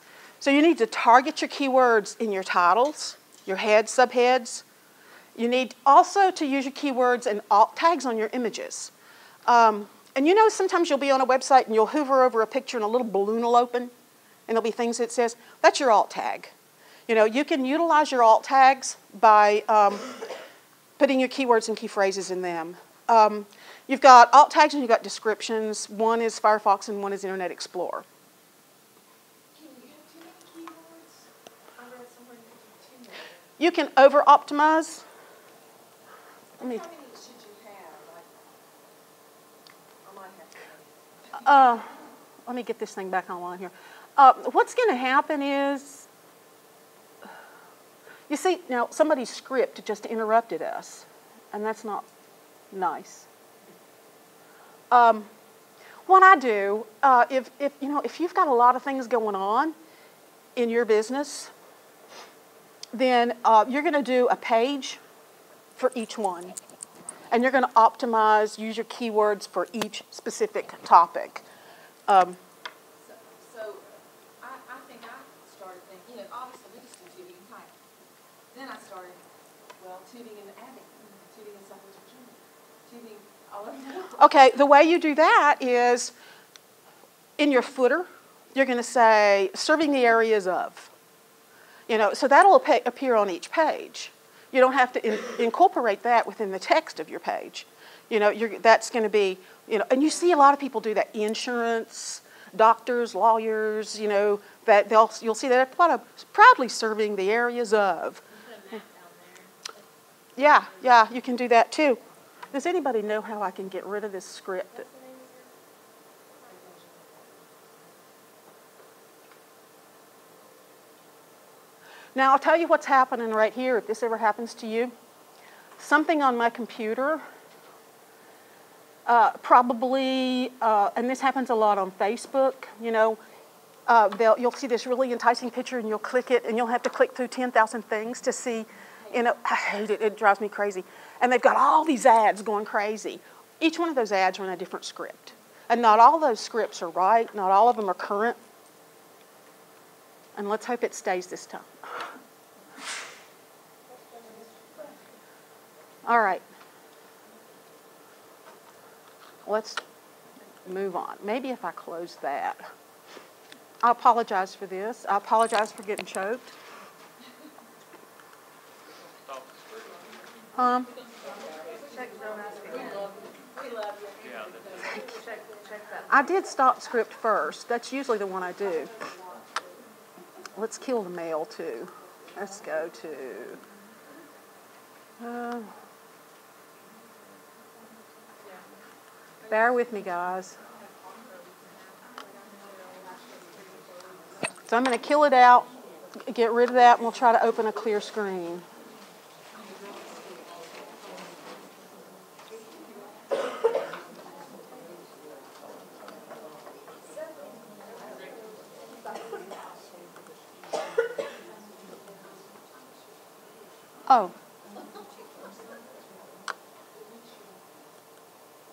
So you need to target your keywords in your titles, your heads, subheads. You need also to use your keywords and alt tags on your images. And you know, sometimes you'll be on a website and you'll hover over a picture and a little balloon will open, and there'll be things that says, that's your alt tag. You know, you can utilize your alt tags by putting your keywords and key phrases in them. You've got alt tags and you've got descriptions. One is Firefox and one is Internet Explorer. Can you have too many keywords? I read somewhere you can do too many. You can over-optimize. How many should you have? Like, I might have to. Let me get this thing back online here. What's going to happen is, you see, now somebody's script just interrupted us, and that's not nice. What I do, if you've got a lot of things going on in your business, then you're going to do a page for each one. And you're going to optimize, use your keywords for each specific topic. So I think I started thinking, obviously we just do tubing and typing. Then I started, tubing in the attic, tubing in Southwest Virginia, tubing all over the world. Okay, the way you do that is in your footer, you're going to say, serving the areas of. So that'll appear on each page. You don't have to incorporate that within the text of your page. That's going to be, and you see a lot of people do that. Insurance, doctors, lawyers, that you'll see that a lot of proudly serving the areas of. Yeah, you can do that too. Does anybody know how I can get rid of this script? Now, I'll tell you what's happening right here, if this ever happens to you. Something on my computer, probably, and this happens a lot on Facebook, you'll see this really enticing picture and you'll click it and you'll have to click through 10,000 things to see, I hate it, it drives me crazy. And they've got all these ads going crazy. Each one of those ads are in a different script. And not all those scripts are right, not all of them are current. And let's hope it stays this time. All right. Let's move on. Maybe if I close that. I apologize for this. I apologize for getting choked. I did stop script first. That's usually the one I do. Let's kill the mail too. Let's go to... bear with me, guys. So I'm going to kill it out, get rid of that, and we'll try to open a clear screen.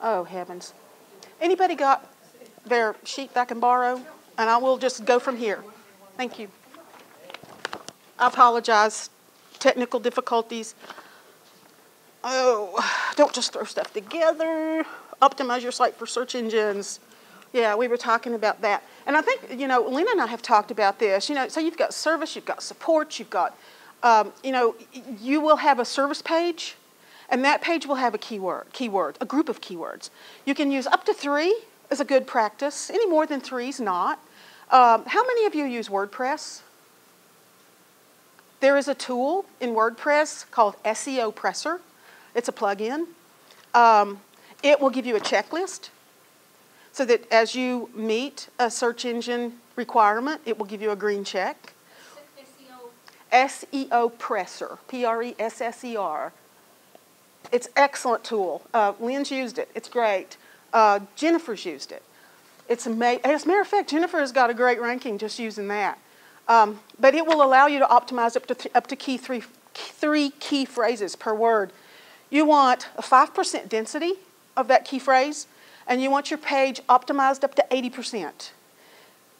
Oh, heavens. Anybody got their sheet that I can borrow? And I will just go from here. Thank you. I apologize. Technical difficulties. Oh, don't just throw stuff together. Optimize your site for search engines. Yeah, we were talking about that. And I think, Lena and I have talked about this. So you've got service, you've got support, you've got, you will have a service page, and that page will have a keyword, a group of keywords. You can use up to 3 as a good practice. Any more than 3 is not. How many of you use WordPress? There is a tool in WordPress called SEO Presser. It's a plugin. It will give you a checklist so that as you meet a search engine requirement, it will give you a green check. SEO Presser, P-R-E-S-S-E-R. It's an excellent tool. Lynn's used it. It's great. Jennifer's used it. It's amazing. As a matter of fact, Jennifer has got a great ranking just using that. But it will allow you to optimize up to three key phrases per word. You want a 5% density of that key phrase, and you want your page optimized up to 80%.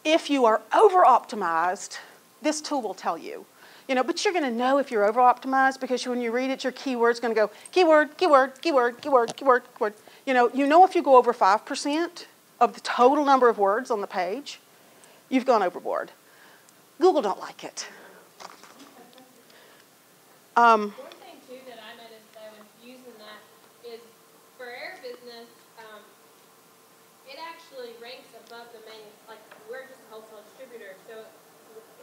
If you are over-optimized, this tool will tell you. But you're going to know if you're over-optimized because when you read it, your keyword's going to go keyword, keyword, keyword, keyword, keyword, keyword. You know if you go over 5% of the total number of words on the page, you've gone overboard. Google don't like it. One thing, too, that I noticed, though, with using that is for Air Business, it actually ranks above the main, like, we're just a wholesale distributor, so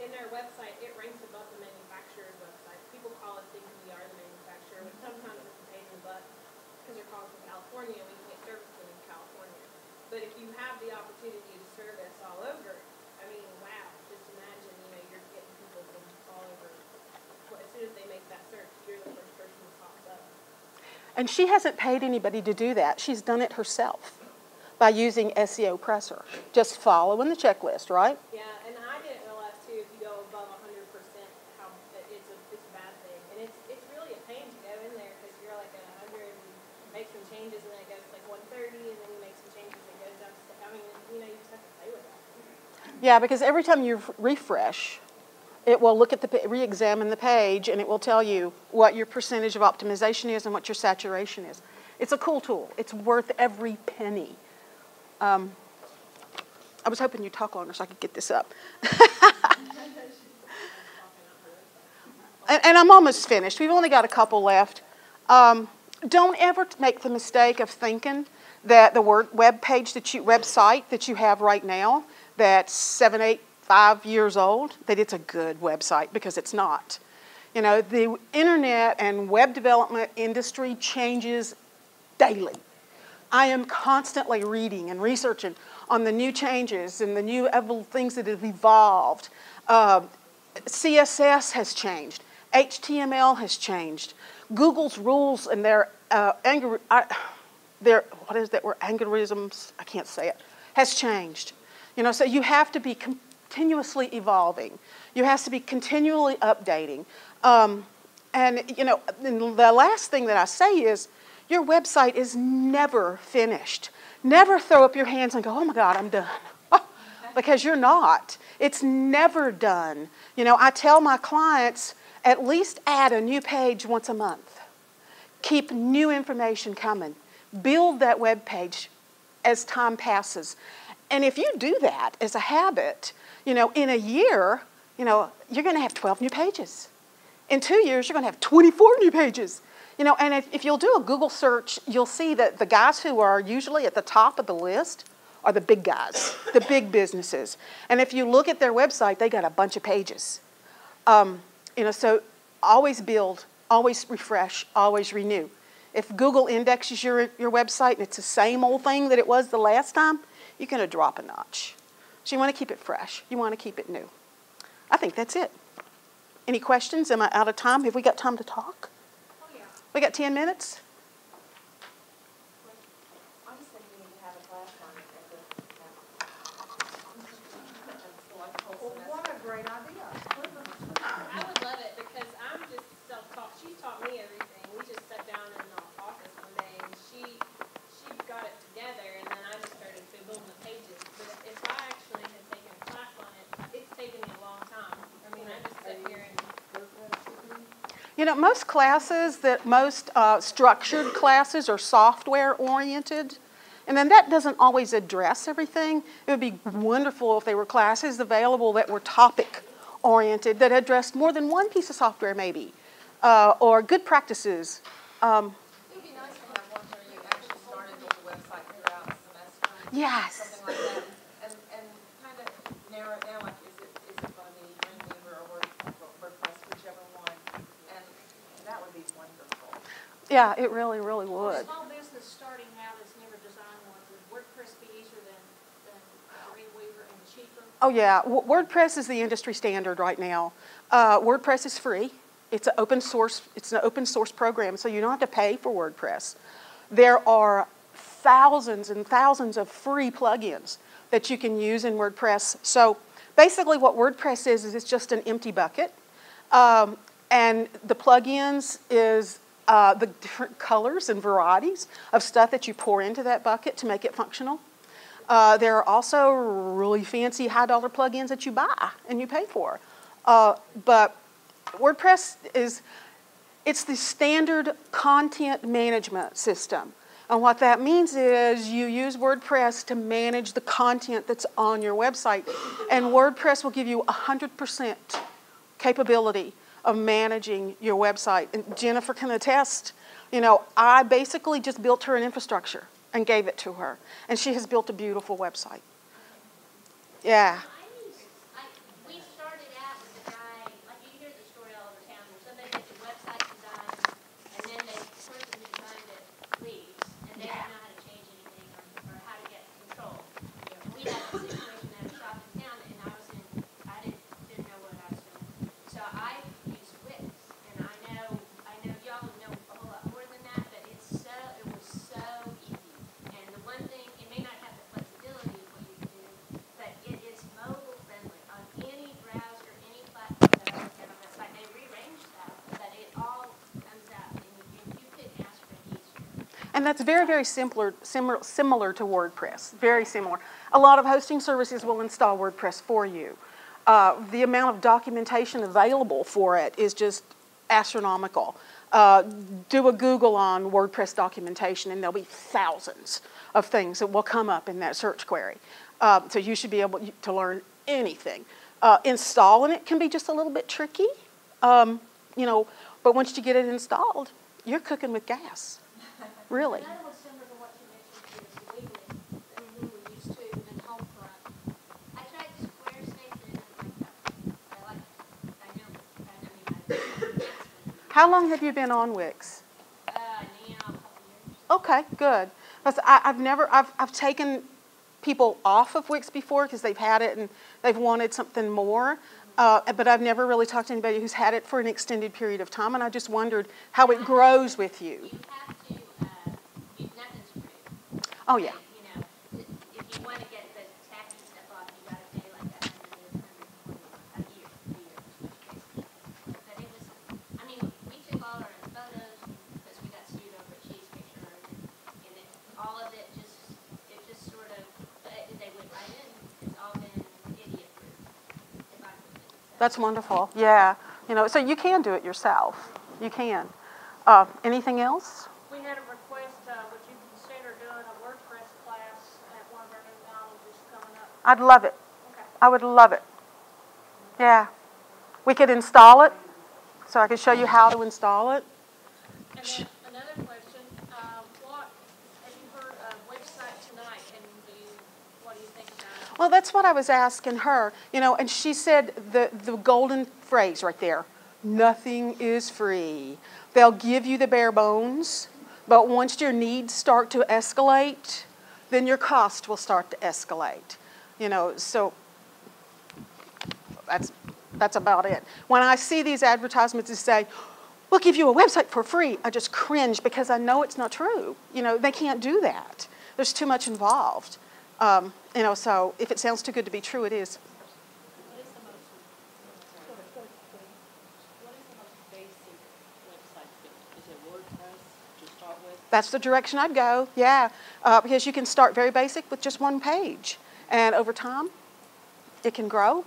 in our website, it ranks above the manufacturer's website. People call us thinking we are the manufacturer, which sometimes it's a pain in the butt because they're calling from California and we can't service them in California. But if you have the opportunity to service all over, I mean, wow, just imagine, you're getting people from all over. Well, as soon as they make that search, you're the first person that pops up. And she hasn't paid anybody to do that. She's done it herself by using SEO Presser. Just following the checklist, right? Yeah, and I didn't realize, too, if you go above 100%, how it's a bad thing. And it's really a pain to go in there because you're Yeah, because every time you refresh, it will look at re-examine the page, and it will tell you what your percentage of optimization is and what your saturation is. It's a cool tool. It's worth every penny. I was hoping you'd talk longer so I could get this up. And I'm almost finished. We've only got a couple left. Don't ever make the mistake of thinking that the website that you have right now, that's 7, 8, 5 years old, that it's a good website, because it's not. You know, the internet and web development industry changes daily. I am constantly reading and researching on the new changes and the new things that have evolved. CSS has changed. HTML has changed. Google's rules and their algorithms, I can't say it, has changed. You know, so you have to be continuously evolving. You have to be continually updating. And, you know, the last thing that I say is, your website is never finished. Never throw up your hands and go, oh my God, I'm done. Because you're not. It's never done. You know, I tell my clients, at least add a new page once a month. Keep new information coming. Build that web page as time passes. And if you do that as a habit, you know, in a year, you know, you're going to have 12 new pages. In 2 years, you're going to have 24 new pages. You know, and if you'll do a Google search, you'll see that the guys who are usually at the top of the list are the big guys, the big businesses. And if you look at their website, they got a bunch of pages. You know, so always build, always refresh, always renew. If Google indexes your website and it's the same old thing that it was the last time, you're going to drop a notch. So you want to keep it fresh. You want to keep it new. I think that's it. Any questions? Am I out of time? Have we got time to talk? We got 10 minutes? I just think we need to have a class on it at the, like the whole semester. What a great idea. I would love it because I'm just self-taught. She taught me everything. We just sat down in the office one day and she got it together, and then I just started to build the pages. But if I actually had taken a class on it, it's taken me a long time. I mean, I just sit here and You know, most structured classes are software oriented, and then that doesn't always address everything. It would be wonderful if there were classes available that were topic oriented, that addressed more than one piece of software maybe, or good practices. It would be nice to have one where you actually started with the website throughout the semester. Yes. Something like that, and kind of narrow it down, like is it going to be Dreamweaver or WordPress, whichever one, and that would be wonderful. Yeah, it really, really For a would. small business starting out that's never designed one, would WordPress be easier than Dreamweaver and cheaper? Oh yeah, WordPress is the industry standard right now. WordPress is free. It's an open source program, so you don't have to pay for WordPress. There are thousands and thousands of free plugins that you can use in WordPress. So basically what WordPress is it's just an empty bucket. And the plugins is the different colors and varieties of stuff that you pour into that bucket to make it functional. There are also really fancy high-dollar plugins that you buy and you pay for. But WordPress it's the standard content management system. And what that means is you use WordPress to manage the content that's on your website. And WordPress will give you 100% capability of managing your website. And Jennifer can attest, you know, I basically just built her an infrastructure and gave it to her. And she has built a beautiful website. Yeah. We started out with a guy, like you hear the story all over town, where somebody gets a website designed, and then the person who designed it leaves, and they don't know how to change anything or how to get control. We had a situation at a shop in town, and I didn't know what I was doing. So I used Wix, and I know y'all know a whole lot more than that, but it was so easy. And the one thing, it may not have the flexibility of what you can do, but it is mobile friendly on any browser, any platform that I look at on that site. They rearrange that, but it all comes out, and you couldn't ask for it easier. And that's very, very similar to WordPress. Very similar. A lot of hosting services will install WordPress for you. The amount of documentation available for it is just astronomical. Do a Google on WordPress documentation and there'll be thousands of things that will come up in that search query. So you should be able to learn anything. Installing it can be just a little bit tricky, but once you get it installed, you're cooking with gas, really. Another one's similar to what you mentioned previously, and we were used to in Homefront. I tried Squarespace and I know. How long have you been on Wix? Now a couple years. Okay, good. I've taken people off of Wix before because they've had it and they've wanted something more. But I've never really talked to anybody who's had it for an extended period of time, and I just wondered how it grows with you. You have to, nothing's free. Oh, yeah. If you want to get the tacky stuff off, you got to pay like $120 a year, 2 years. But it was, we took all our photos because we got sued over a cheese picture, and all of it just sort of, they went right in. It's all been idiot-proof. That's wonderful. Yeah. So you can do it yourself. You can. Anything else? We had a request, would you consider doing a WordPress class at one of our new colleges coming up? I'd love it. Okay. I would love it. Yeah. We could install it, so I could show you how to install it. And then another question, what, have you heard of Website Tonight, and what do you think about it? Well, that's what I was asking her, and she said the golden phrase right there, nothing is free. They'll give you the bare bones, but once your needs start to escalate, then your cost will start to escalate. So that's about it. When I see these advertisements that say, we'll give you a website for free, I just cringe because I know it's not true. They can't do that. There's too much involved. So if it sounds too good to be true, it is. What is the most basic website? Is it WordPress to start with? That's the direction I'd go, yeah. Because you can start very basic with just one page. And over time, it can grow.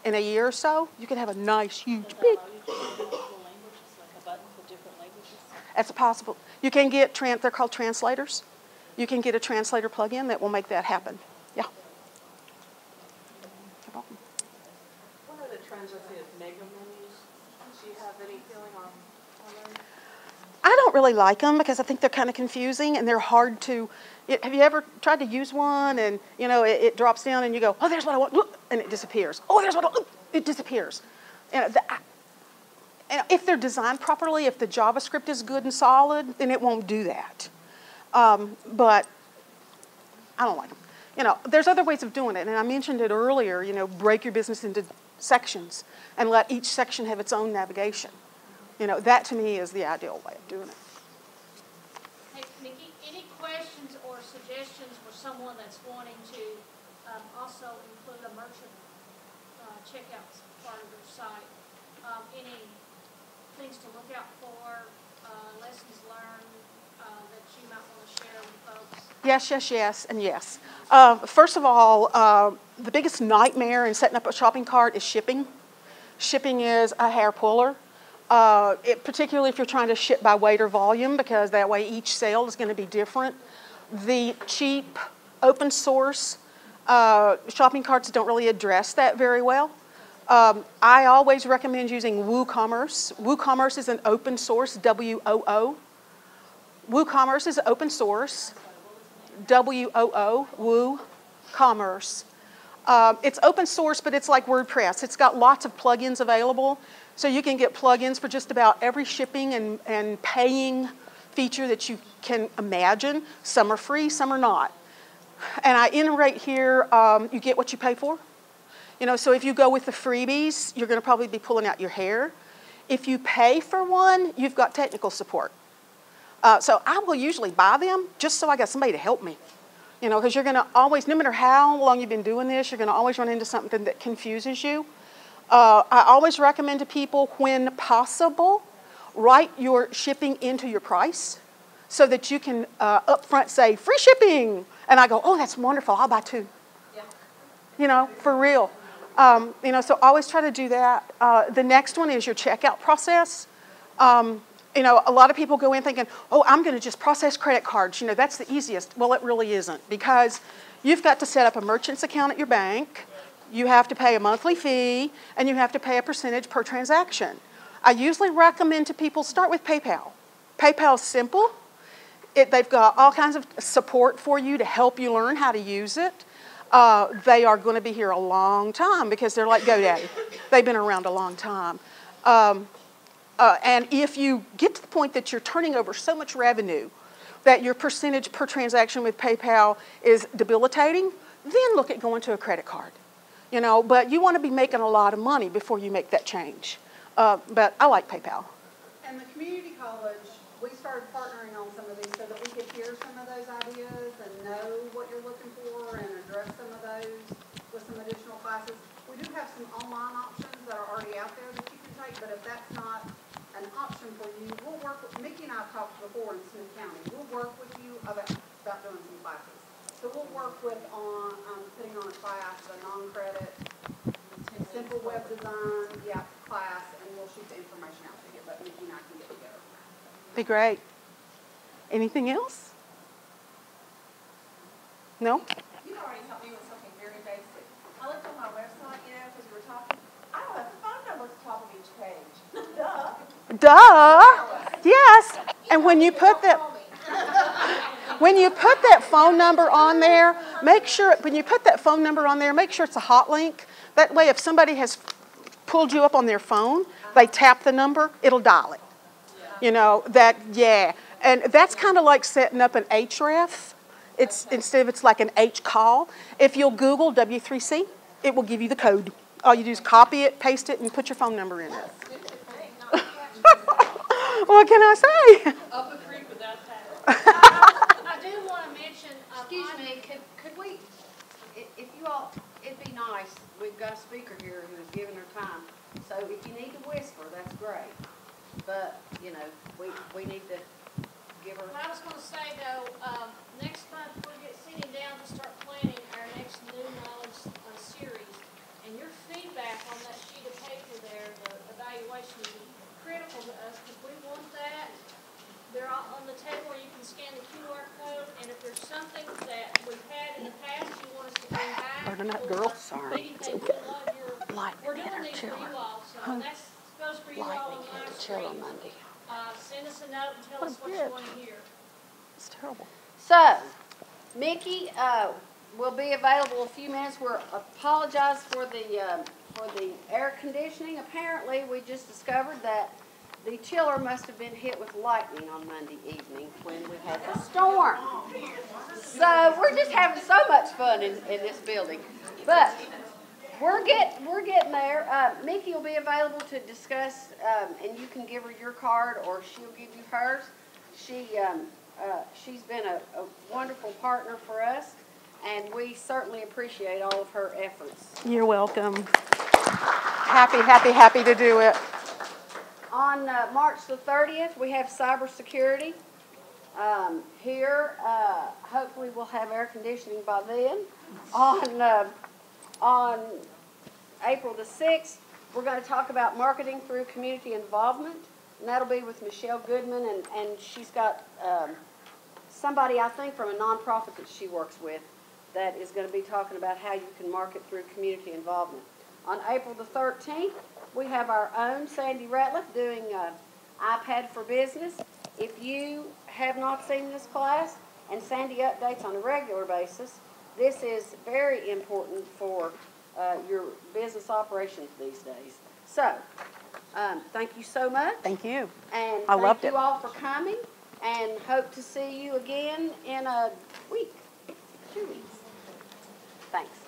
In a year or so, you can have a nice, huge, big. You can do multiple languages, like a button for different languages? That's possible. You can get, they're called translators. You can get a translator plugin that will make that happen. Yeah. You're welcome. What are the trends with the mega menus? Do you have any feeling on them? I don't really like them because I think they're kind of confusing and they're hard to. Have you ever tried to use one and it drops down and you go, oh, there's what I want, and it disappears. Oh, there's what I want, it disappears. If they're designed properly, if the JavaScript is good and solid, then it won't do that. But I don't like them. There's other ways of doing it, and I mentioned it earlier. Break your business into sections and let each section have its own navigation. That to me is the ideal way of doing it. Hey, Nikki, any questions or suggestions for someone that's wanting to also include a merchant checkout part of their site? Any things to look out for, lessons learned that you might want to share with folks? Yes, and yes. First of all, the biggest nightmare in setting up a shopping cart is shipping. Shipping is a hair puller. Particularly if you're trying to ship by weight or volume, because that way each sale is going to be different. The cheap open source shopping carts don't really address that very well. I always recommend using WooCommerce. WooCommerce is an open source, WOO. WooCommerce is open source, WOO, WooCommerce. It's open source, but it's like WordPress. It's got lots of plugins available. So you can get plugins for just about every shipping and paying feature that you can imagine. Some are free, some are not. And I iterate here, you get what you pay for. So if you go with the freebies, you're going to probably be pulling out your hair. If you pay for one, you've got technical support. So I will usually buy them just so I got somebody to help me. Because you're going to always, no matter how long you've been doing this, you're going to always run into something that confuses you. I always recommend to people, when possible, write your shipping into your price so that you can upfront say, free shipping. And I go, oh, that's wonderful, I'll buy 2. for real. So always try to do that. The next one is your checkout process. A lot of people go in thinking, oh, I'm going to just process credit cards. That's the easiest. Well, it really isn't, because you've got to set up a merchant's account at your bank. You have to pay a monthly fee, and you have to pay a percentage per transaction. I usually recommend to people start with PayPal. PayPal's simple. They've got all kinds of support for you to help you learn how to use it. They are going to be here a long time because they're like GoDaddy. They've been around a long time. And if you get to the point that you're turning over so much revenue that your percentage per transaction with PayPal is debilitating, then look at going to a credit card. But you want to be making a lot of money before you make that change. But I like PayPal. And the community college, we started partnering on some of these so that we could hear some of those ideas and know what you're looking for and address some of those with some additional classes. We do have some online options that are already out there that you can take, but if that's not an option for you, we'll work with, Mickey and I have talked before in Smith County, we'll work with you about doing some classes. So we'll work with putting on a class, a non-credit, simple web design, class, and we'll shoot the information out to you, but Mickey and I can get together. Be great. Anything else? No? You already helped me with something very basic. I looked on my website, because we were talking. I have a phone number at the top of each page. Duh. Yes. And when you put that phone number on there, make sure it's a hot link. That way, if somebody has pulled you up on their phone, they tap the number, it'll dial it. And that's kind of like setting up an href. Instead of it's like an H call. If you'll Google W3C, it will give you the code. All you do is copy it, paste it, and put your phone number in it. What can I say? Up a creek without paddle. I do want to mention, excuse me, could we, if you all, it'd be nice, we've got a speaker here who's given her time, so if you need to whisper, that's great. But, we need to give her. I was going to say, though, next month we're sitting down to start planning our next New Knowledge series. And your feedback on that sheet of paper there, the evaluation, is critical to us because we want that. They're all on the table where you can scan the QR code. And if there's something that we've had in the past you want us to bring back, Burning up, girl. Sorry. we're doing these for you all. So that's supposed for you all on live stream. Send us a note and tell us what you want to hear. It's terrible. So, Mickey will be available in a few minutes. We apologize for the air conditioning. Apparently, we just discovered that the chiller must have been hit with lightning on Monday evening when we had the storm. So we're just having so much fun in this building. But we're getting there. Mickey will be available to discuss, and you can give her your card or she'll give you hers. She's been a wonderful partner for us, and we certainly appreciate all of her efforts. You're welcome. Happy to do it. On March the 30th, we have cybersecurity. Here, hopefully we'll have air conditioning by then. On April the 6th, we're going to talk about marketing through community involvement, and that'll be with Michelle Goodman, and she's got somebody, I think, from a nonprofit that she works with that is going to be talking about how you can market through community involvement. On April the 13th, we have our own Sandy Ratliff doing iPad for Business. If you have not seen this class, and Sandy updates on a regular basis, this is very important for your business operations these days. So, thank you so much. Thank you. And I loved thank it. you all for coming, and hope to see you again in a week, 2 weeks. Thanks.